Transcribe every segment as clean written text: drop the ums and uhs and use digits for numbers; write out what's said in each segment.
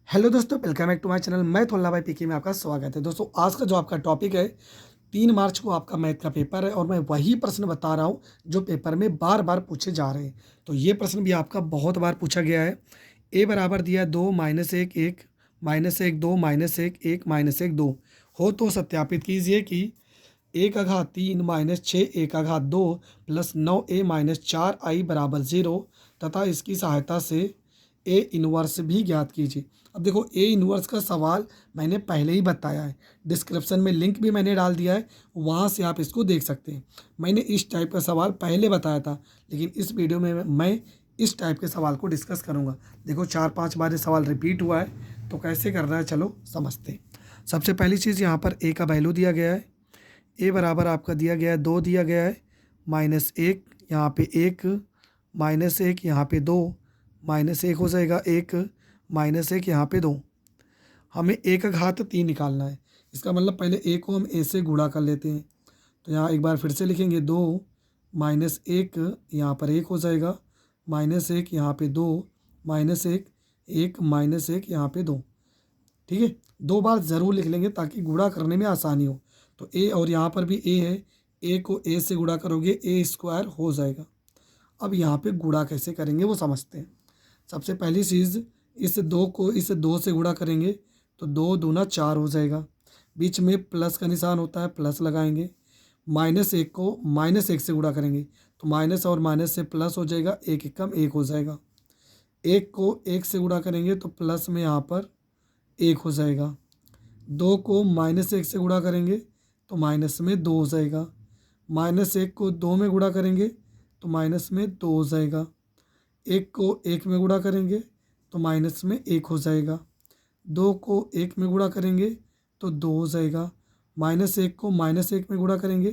Hello दोस्तों, welcome back to my channel. मैं थोल्ला भाई पीके में आपका स्वागत है। दोस्तों, आज का जो आपका टॉपिक है, 3 मार्च को आपका मैथ का पेपर है और मैं वही प्रश्न बता रहा हूँ जो पेपर में बार बार पूछे जा रहे हैं। तो ये प्रश्न भी आपका बहुत बार पूछा गया है। ए बराबर दिया है 2 माइनस एक एक माइनस एक दो माइनस एक एक माइनस एक दो। हो तो सत्यापित कीजिए कि एक अघात 3 माइनस 6 एक अघात 2 प्लस 9a माइनस 4i बराबर 0 तथा इसकी सहायता से ए इनवर्स भी ज्ञात कीजिए। अब देखो, ए इनवर्स का सवाल मैंने पहले ही बताया है, डिस्क्रिप्शन में लिंक भी मैंने डाल दिया है, वहाँ से आप इसको देख सकते हैं। मैंने इस टाइप का सवाल पहले बताया था, लेकिन इस वीडियो में मैं इस टाइप के सवाल को डिस्कस करूँगा। देखो, 4-5 बार ये सवाल रिपीट हुआ है, तो कैसे करना है चलो समझते हैं। सबसे पहली चीज़, यहाँ पर ए का वैल्यू दिया गया है। ए बराबर आपका दिया गया है 2 दिया गया है, माइनस एक यहाँ पे एक, माइनस एक यहाँ पे 2, माइनस एक हो जाएगा एक, माइनस एक यहाँ पे 2। हमें ए का घात 3 निकालना है। इसका मतलब पहले ए को हम ए से गुणा कर लेते हैं। तो यहाँ एक बार फिर से लिखेंगे 2 माइनस एक, यहाँ पर एक हो जाएगा, माइनस एक यहाँ पे 2, माइनस एक एक, माइनस एक यहाँ पे 2। ठीक है, 2 बार ज़रूर लिख लेंगे ताकि गुणा करने में आसानी हो। तो ए और यहाँ पर भी ए है, ए को ए से गुणा करोगे ए स्क्वायर हो जाएगा। अब यहाँ पे गुणा कैसे करेंगे वो समझते हैं। सबसे पहली चीज़, इस 2 को इस 2 से गुणा करेंगे तो 2 दूना 4 हो जाएगा। बीच में प्लस का निशान होता है, प्लस लगाएंगे। माइनस एक को माइनस एक से गुणा करेंगे तो माइनस और माइनस से प्लस हो जाएगा, एक एक कम एक हो जाएगा। एक को एक से गुणा करेंगे तो प्लस में यहाँ पर एक हो जाएगा। 2 को माइनस एक से गुणा करेंगे तो माइनस में 2 हो जाएगा। माइनस एक को 2 में गुणा करेंगे तो माइनस में 2 हो जाएगा। एक को एक में गुणा करेंगे तो माइनस में एक हो जाएगा। 2 को एक में गुणा करेंगे तो 2 हो जाएगा। माइनस एक को माइनस एक में गुणा करेंगे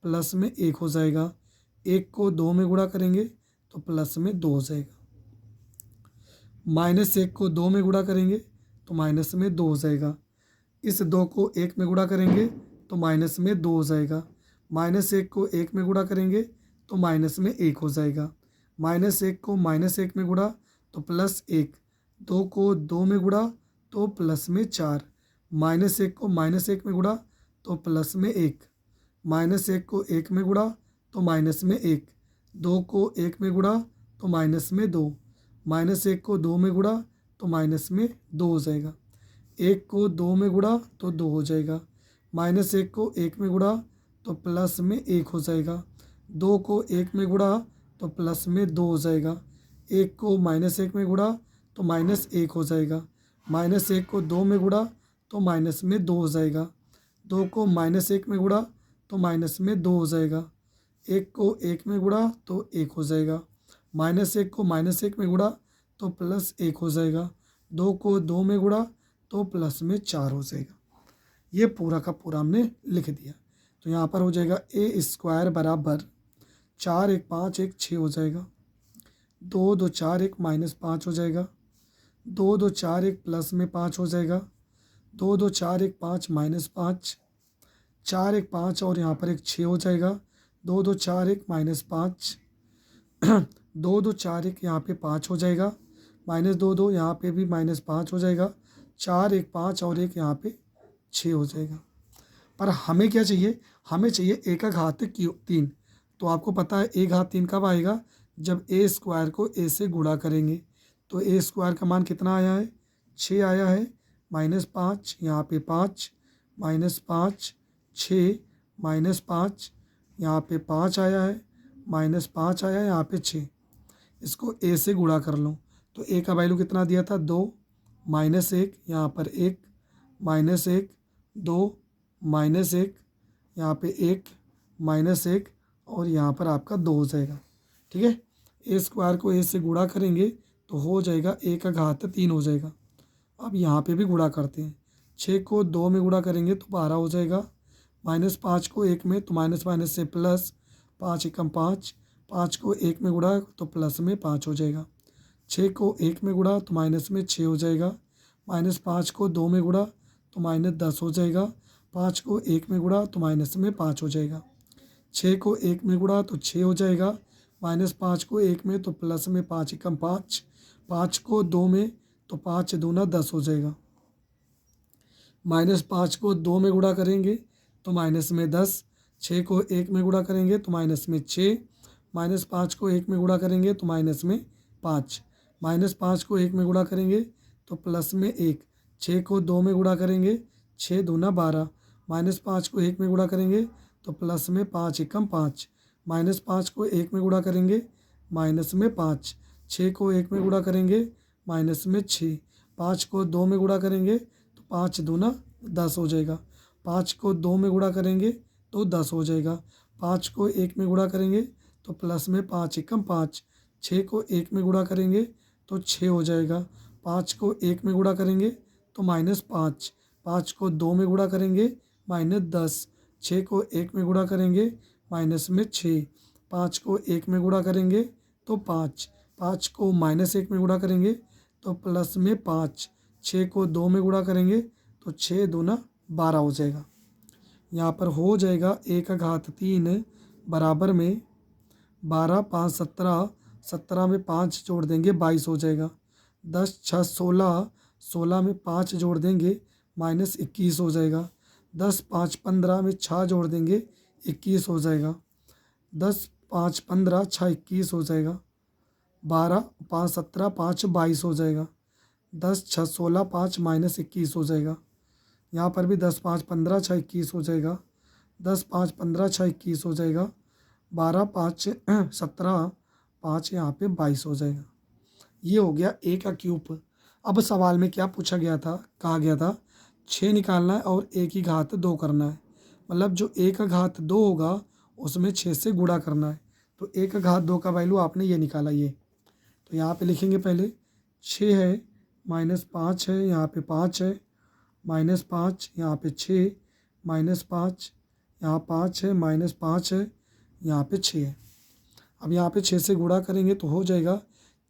प्लस में एक हो जाएगा। एक को 2 में गुणा करेंगे तो प्लस में 2 हो जाएगा। माइनस एक को 2 में गुणा करेंगे तो माइनस में 2 हो जाएगा। इस 2 को एक में गुणा करेंगे तो माइनस में 2 हो जाएगा। माइनस एक को एक में गुणा करेंगे तो माइनस में एक हो जाएगा। माइनस एक को माइनस एक में गुणा तो प्लस एक। 2 को 2 में गुणा तो प्लस में 4। माइनस एक को माइनस एक में गुणा तो प्लस में एक। माइनस एक को एक में गुणा तो माइनस में एक। 2 को एक में गुणा तो माइनस में 2। माइनस एक को 2 में गुणा तो माइनस में 2 हो जाएगा। एक को 2 में गुणा तो 2 हो जाएगा। माइनस एक को एक में गुणा तो प्लस में एक हो जाएगा। 2 को एक में गुणा तो प्लस में 2 हो जाएगा। एक को माइनस एक में गुणा तो माइनस एक हो जाएगा। माइनस एक को 2 में गुणा तो माइनस में 2 हो जाएगा। 2 को माइनस एक में गुणा तो माइनस में 2 हो जाएगा। एक को एक में गुणा तो एक हो जाएगा। माइनस एक को माइनस एक में गुणा तो प्लस एक हो जाएगा। 2 को 2 में गुणा तो प्लस में 4 हो जाएगा। ये पूरा का पूरा हमने लिख दिया। तो यहाँ पर हो जाएगा ए स्क्वायर बराबर 4 एक 5 एक 6 हो जाएगा। 2 2 4 एक माइनस 5 हो जाएगा। 2 2 4 एक प्लस में 5 हो जाएगा। 2 2 4 एक 5 माइनस 5। 4 एक 5 और यहाँ पर एक 6 हो जाएगा। 2 2 4 एक माइनस 5। 2 2 4 एक यहाँ पे 5 हो जाएगा। माइनस 2 2 यहाँ पे भी माइनस 5 हो जाएगा। 4 एक 5 और एक यहाँ पे 6 हो जाएगा। पर हमें क्या चाहिए? हमें चाहिए ए का घात 3। तो आपको पता है ए घात 3 कब आएगा? जब ए स्क्वायर को ए से गुणा करेंगे। तो ए स्क्वायर का मान कितना आया है? 6 आया है। माइनस 5 यहाँ पे 5, माइनस 5 6, माइनस 5 यहाँ पे 5 आया है, माइनस 5 आया है यहाँ पे 6। इसको ए से गुणा कर लो तो ए का वैल्यू कितना दिया था? 2, माइनस 1 यहाँ पर 1, माइनस 1 2, माइनस 1 यहाँ पे 1, माइनस 1 और यहाँ पर आपका 2 हो जाएगा। ठीक है, ए स्क्वायर को ए से गुणा करेंगे तो हो जाएगा ए का घात 3 हो जाएगा। अब यहाँ पे भी गुणा करते हैं। 6 को 2 में गुणा करेंगे तो 12 हो जाएगा। माइनस 5 को 1 में तो माइनस माइनस से प्लस, 5 एकम 5। 5 को 1 में गुणा तो प्लस में 5 हो जाएगा। 6 को 1 में गुणा तो माइनस में 6 हो जाएगा। माइनस 5 को 2 में गुणा तो माइनस 10 हो जाएगा। 5 को 1 में गुणा तो माइनस में 5 हो जाएगा। 6 को 1 में गुणा तो 6 हो जाएगा। माइनस 5 को 1 में तो प्लस में 5 एकम 5। 5 को 2 में तो 5 दूना 10 हो जाएगा। -5 को 2 में गुणा करेंगे तो माइनस में 10, 6 को 1 में गुणा करेंगे तो माइनस में 6, -5 को 1 में गुणा करेंगे तो माइनस में 5, -5 को 1 में गुणा करेंगे तो प्लस में 1, 6 को 2 में गुणा करेंगे 6 दूना 12, -5 को 1 में गुणा करेंगे तो प्लस में 5 एकम 5, -5 को 1 में गुणा करेंगे माइनस में 5, 6 को 1 में गुणा करेंगे माइनस में 6, 5 को 2 में गुणा करेंगे तो 5 दूना 10 हो जाएगा, 5 को 2 में गुणा करेंगे तो 10 हो जाएगा, 5 को 1 में गुणा करेंगे तो प्लस में 5 एकम 5, 6 को 1 में गुणा करेंगे तो 6 हो जाएगा, 5 को 1 में गुणा करेंगे तो -5, 5 को 2 में गुणा करेंगे -10, 6 को 1 में गुणा करेंगे माइनस में 6, 5 को 1 में गुणा करेंगे तो 5, 5 को -1 में गुणा करेंगे तो प्लस में 5, 6 को 2 में गुणा करेंगे तो 6 दूना 12 हो जाएगा। यहाँ पर हो जाएगा 1/3 बराबर में 12, 5 17, 17 में 5 जोड़ देंगे 22 हो जाएगा, 10 6 16, 16 में 5 जोड़ देंगे -21 हो जाएगा, 10 5 15 में 6 जोड़ देंगे 21 हो जाएगा, 10 5 15 6 21 हो जाएगा, 12 5 17 5 22 हो जाएगा, 10 6 16 5 -21 हो जाएगा। यहाँ पर भी 10 5 15 6 21 हो जाएगा, 10 5 15 6 21 हो जाएगा, 12 5 17 5 यहाँ पे 22 हो जाएगा। ये हो गया a का क्यूब। अब सवाल में क्या पूछा गया था, कहा गया था 6 निकालना है और a की घात 2 करना है, मतलब जो a का घात 2 होगा उसमें 6 से गुणा करना है। तो a का घात 2 का वैल्यू आपने ये निकाला, ये तो यहाँ पे लिखेंगे पहले 6 है -5 है, यहाँ पे 5 है -5, यहाँ पे 6 -5, यहाँ 5 है -5 है, यहाँ पे 6 है। अब यहाँ पे 6 से गुणा करेंगे तो हो जाएगा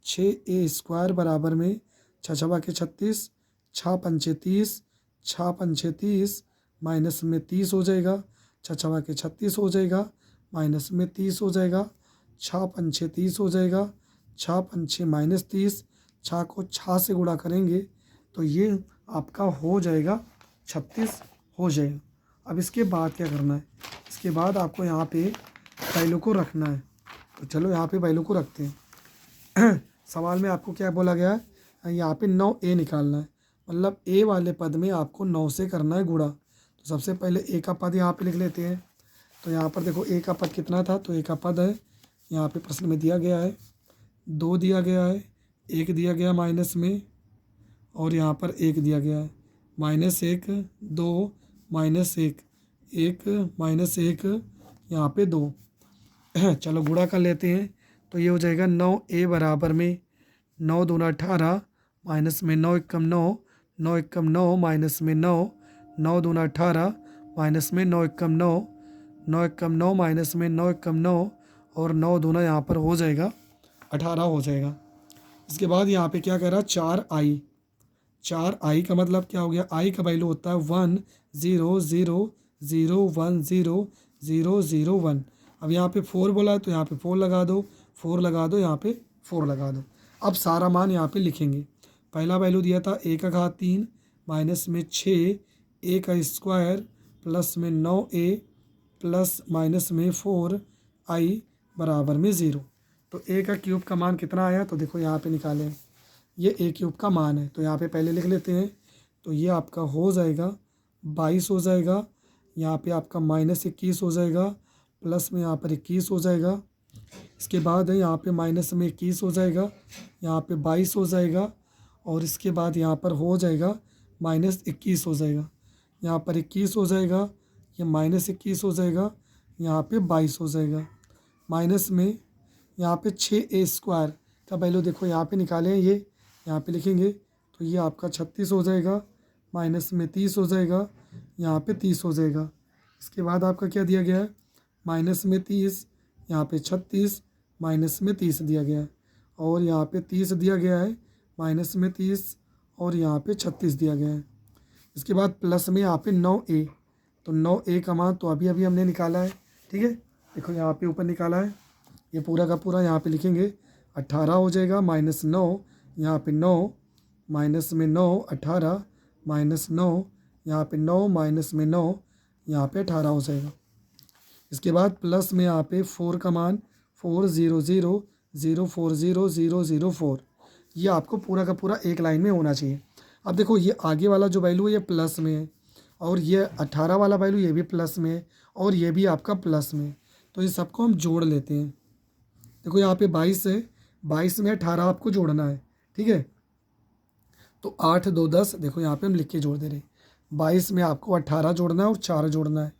6a² बराबर में 6 छवा के 36, 6 पंचे 30, 6 पंचे 30 माइनस में 30 हो जाएगा, 6 छवा के 36 हो जाएगा माइनस में 30 हो जाएगा, 6 पंचे 30 हो जाएगा, 6 पंचे -30, 6 को 6 से गुणा करेंगे तो ये आपका हो जाएगा 36 हो जाएगा। अब इसके बाद क्या करना है, इसके बाद आपको यहाँ पे वैल्यू को रखना है। तो चलो यहाँ पे वैल्यू को रखते हैं। सवाल में आपको क्या बोला गया है, यहाँ पे 9a निकालना है, मतलब a वाले पद में आपको 9 से करना है गुणा। तो सबसे पहले a का पद यहाँ पे लिख लेते हैं। तो यहाँ पर देखो a का पद कितना था, तो a का पद है यहाँ पे प्रश्न में दिया गया है 2 दिया गया है, 1 दिया गया माइनस में, और यहाँ पर 1 दिया गया है -1 2 -1 1 -1 यहाँ पे 2। चलो गुणा कर लेते हैं। तो ये हो जाएगा 9a बराबर में 9 दूना 18 माइनस में 9 एकम 9, 9 एकम 9 माइनस में 9, 9 दूना 18 माइनस में 9 एकम 9, 9 एकम 9 माइनस में 9 एकम 9, और 9 दूना यहाँ पर हो जाएगा 18 हो जाएगा। इसके बाद यहाँ पे क्या कह रहा है 4i, 4i का मतलब क्या हो गया, i का वैल्यू होता है 1 0 0 0 1 0 0 0 1। अब यहाँ पे 4 बोला है तो यहाँ पे 4 लगा दो, 4 लगा दो, यहाँ पे 4 लगा दो। अब सारा मान यहाँ पे लिखेंगे। पहला वैल्यू दिया था a का घात 3 माइनस में 6 a का स्क्वायर प्लस में 9a प्लस माइनस में 4i बराबर में 0। तो a का क्यूब का मान कितना आया, तो देखो यहाँ पे निकालें, ये a क्यूब का मान है। तो यहाँ पे पहले लिख लेते हैं। तो ये आपका हो जाएगा 22 हो जाएगा, यहाँ पे आपका -21 हो जाएगा, प्लस में यहाँ पर 21 हो जाएगा। इसके बाद है यहाँ पे माइनस में 21 हो जाएगा, यहाँ पे 22 हो जाएगा, और इसके बाद यहाँ पर हो जाएगा -21 हो जाएगा, यहाँ पर 21 हो जाएगा, ये -21 हो जाएगा, यहाँ पे 22 हो जाएगा। माइनस में यहाँ पे 6a² का वैल्यू देखो यहाँ पे निकालें, ये यहाँ पे लिखेंगे तो ये आपका 36 हो जाएगा, माइनस में 30 हो जाएगा, यहाँ पे 30 हो जाएगा। इसके बाद आपका क्या दिया गया है, माइनस में 30, यहाँ पे 36 माइनस में 30 दिया गया है, और यहाँ पे 30 दिया गया है, माइनस में 30, और यहाँ पे 36 दिया गया है। इसके बाद प्लस में यहाँ पे 9a, तो 9a का मान तो अभी अभी हमने निकाला है, ठीक है। देखो यहाँ पे ऊपर निकाला है, ये पूरा का पूरा यहाँ पे लिखेंगे 18 हो जाएगा, -9 यहाँ पे 9 माइनस में 9 18 माइनस 9 यहाँ पे 9 माइनस में 9 यहाँ पे 18 हो जाएगा। इसके बाद प्लस में यहाँ पे 4 का मान 4 0 0 0 4 0 0 0 4, ये आपको पूरा का पूरा एक लाइन में होना चाहिए। अब देखो ये आगे वाला जो वैल्यू है ये प्लस में है, और ये 18 वाला वैल्यू ये भी प्लस में है, और ये भी आपका प्लस में है। तो ये सबको हम जोड़ लेते हैं। देखो यहाँ पे 22 है, 22 में 18 आपको जोड़ना है, ठीक है। तो 8 2 10, देखो यहाँ पे हम लिख के जोड़ दे रहे हैं। 22 में आपको 18 जोड़ना है और 4 जोड़ना है,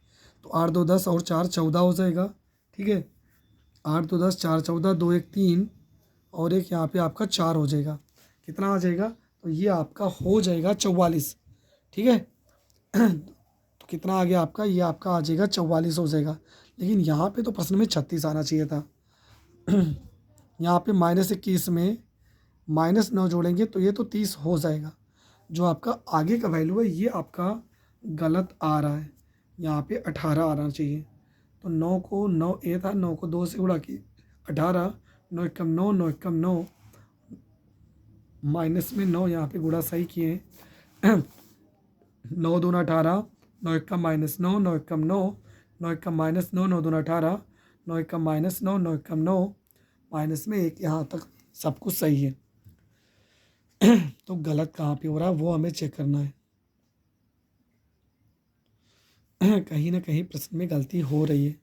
तो 8 2 10 और 4 14 हो जाएगा, ठीक है। 8 2 10 4 14, 2 1 3 और एक यहाँ पे आपका 4 हो जाएगा। कितना आ जाएगा? तो ये आपका हो जाएगा 44, ठीक है। तो कितना आ गया आपका? ये आपका आ जाएगा 44 हो जाएगा। लेकिन यहाँ पे तो प्रश्न में 36 आना चाहिए था। यहाँ पे -21 में -9 जोड़ेंगे तो ये तो 30 हो जाएगा। जो आपका आगे का वैल्यू है ये आपका गलत आ रहा है, यहाँ पे 18 आना चाहिए। तो 9 को 9 ए था, 9 को 2 से गुणा की 18, 9 एकम 9, 9 एकम 9, माइनस में 9 यहाँ पे गुणा सही किए। 9 दूना 18, 9 एकम -9, 9 एकम 9, 9 एकम -9, 9 दूना 18, 9 एकम -9, 9 एकम 9, माइनस में 1, यहाँ तक सब कुछ सही है। तो गलत कहाँ पे हो रहा है वो हमें चेक करना है। कहीं ना कहीं प्रश्न में गलती हो रही है।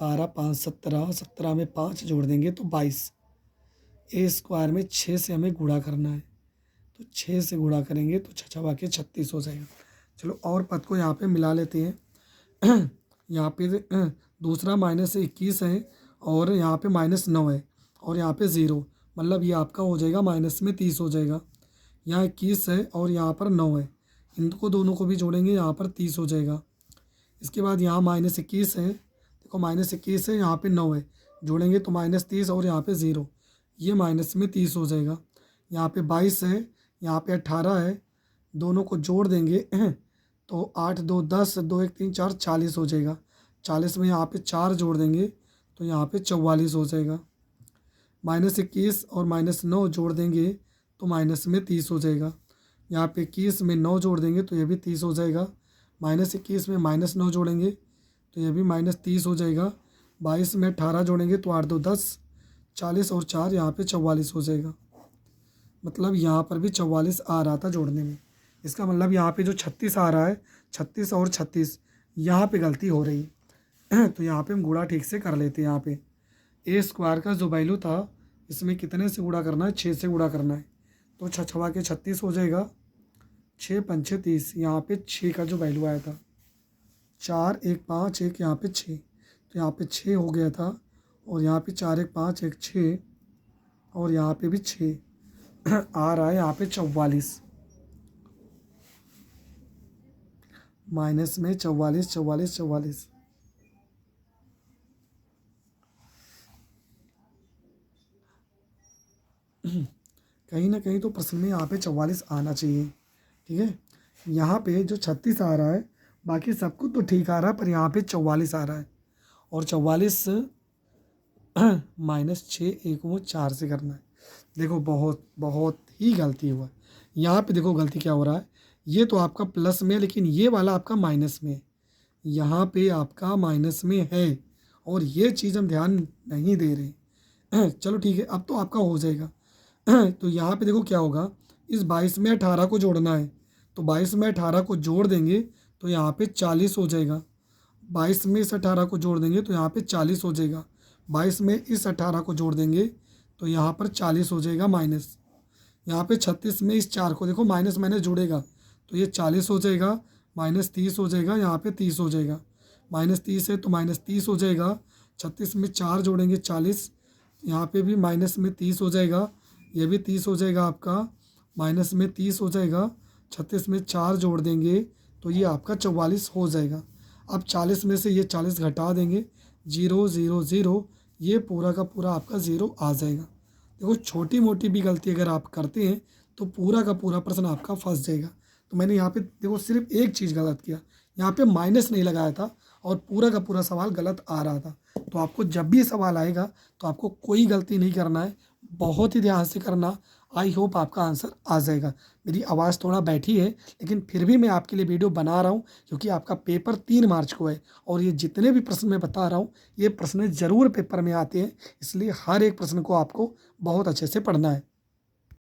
12 5 17, 17 में 5 जोड़ देंगे तो 22। ए स्क्वायर में 6 से हमें गुणा करना है, तो 6 से गुणा करेंगे तो 6 छवा के 36 हो जाएगा। चलो और पद को यहाँ पे मिला लेते हैं। यहाँ पे दूसरा -21 है, और यहाँ पे -9 है, और यहाँ पे 0, मतलब ये आपका हो जाएगा माइनस में 30 हो जाएगा। यहाँ 21 है और यहाँ पर 9 है, इनको दोनों को भी जोड़ेंगे, यहाँ पर 30 हो जाएगा। इसके बाद यहाँ -21 है, देखो -21 है, यहाँ पे 9 है, जोड़ेंगे तो -30 और यहाँ पे 0, ये माइनस में 30 हो जाएगा। यहाँ पे 22 है, यहाँ पे 18 है, दोनों को जोड़ देंगे तो 8 2 10, 2 1 3 4, 40 हो जाएगा। 40 में यहाँ पे 4 जोड़ देंगे तो यहाँ पे 44 हो जाएगा। -21 और -9 जोड़ देंगे तो माइनस में 30 हो जाएगा। यहाँ पे 21 में 9 जोड़ देंगे तो ये भी 30 हो जाएगा। -21 में -9 जोड़ेंगे तो ये भी -30 हो जाएगा। 22 में 18 जोड़ेंगे तो 8 2 10, 40 और 4 यहाँ पे 44 हो जाएगा। मतलब यहाँ पर भी 44 आ रहा था जोड़ने में। इसका मतलब यहाँ पे जो 36 आ रहा है, 36 और 36 यहाँ पे गलती हो रही है। तो यहाँ पे हम गुणा ठीक से कर लेते हैं। यहाँ पे ए स्क्वायर का जो वैल्यू था इसमें कितने से गुणा करना है? 6 से गुणा करना है, तो 6 छवा के 36 हो जाएगा। 6 पंचे 30, यहाँ पे 6 का जो वैल्यू आया था, 4 1 5 1, यहाँ पे 6, तो यहाँ पे 6 हो गया था, और यहाँ पे 4 1 5 1 6, और यहाँ पे भी 6 आ रहा है। यहाँ पे 44, माइनस में 44 44 44। कहीं ना कहीं तो प्रश्न में यहाँ पे 44 आना चाहिए, ठीक है। यहाँ पे जो 36 आ रहा है, बाकी सब कुछ तो ठीक आ रहा है, पर यहाँ पे 44 आ रहा है, और 44 -6 1 को 4 से करना है। देखो बहुत बहुत ही गलती हुआ यहाँ पे। देखो गलती क्या हो रहा है, ये तो आपका प्लस में, लेकिन ये वाला आपका माइनस में, यहाँ पे आपका माइनस में है, और ये चीज़ हम ध्यान नहीं दे रहे। चलो ठीक है, अब तो आपका हो जाएगा। तो यहाँ पे देखो क्या होगा, इस 22 में 18 को जोड़ना है, तो 22 में 18 को जोड़ देंगे तो यहाँ पे 40 हो जाएगा। 22 में इस 18 को जोड़ देंगे तो यहाँ पे 40 हो जाएगा। 22 में इस 18 को जोड़ देंगे तो यहाँ पर 40 हो जाएगा माइनस। यहाँ पे 36 में इस 4 को, देखो माइनस माइनस जुड़ेगा तो ये 40 हो जाएगा, -30 हो जाएगा, यहाँ पे 30 हो जाएगा। -30 है तो -30 हो जाएगा। 36 में 4 जोड़ेंगे 40, यहाँ पे भी माइनस में 30 हो जाएगा, ये भी 30 हो जाएगा आपका, माइनस में 30 हो जाएगा। 36 में 4 जोड़ देंगे तो ये आपका 44 हो जाएगा। अब 40 में से ये 40 घटा देंगे, 0 0 0, ये पूरा का पूरा आपका 0 आ जाएगा। देखो छोटी मोटी भी गलती अगर आप करते हैं तो पूरा का पूरा प्रश्न आपका फंस जाएगा। तो मैंने यहाँ पे देखो सिर्फ एक चीज़ गलत किया, यहाँ पे माइनस नहीं लगाया था, और पूरा का पूरा सवाल गलत आ रहा था। तो आपको जब भी सवाल आएगा तो आपको कोई गलती नहीं करना है, बहुत ही ध्यान से करना, आई होप आपका आंसर आ जाएगा। मेरी आवाज़ थोड़ा बैठी है, लेकिन फिर भी मैं आपके लिए वीडियो बना रहा हूँ, क्योंकि आपका पेपर 3 मार्च को है और ये जितने भी प्रश्न मैं बता रहा हूँ ये प्रश्न ज़रूर पेपर में आते हैं, इसलिए हर एक प्रश्न को आपको बहुत अच्छे से पढ़ना है।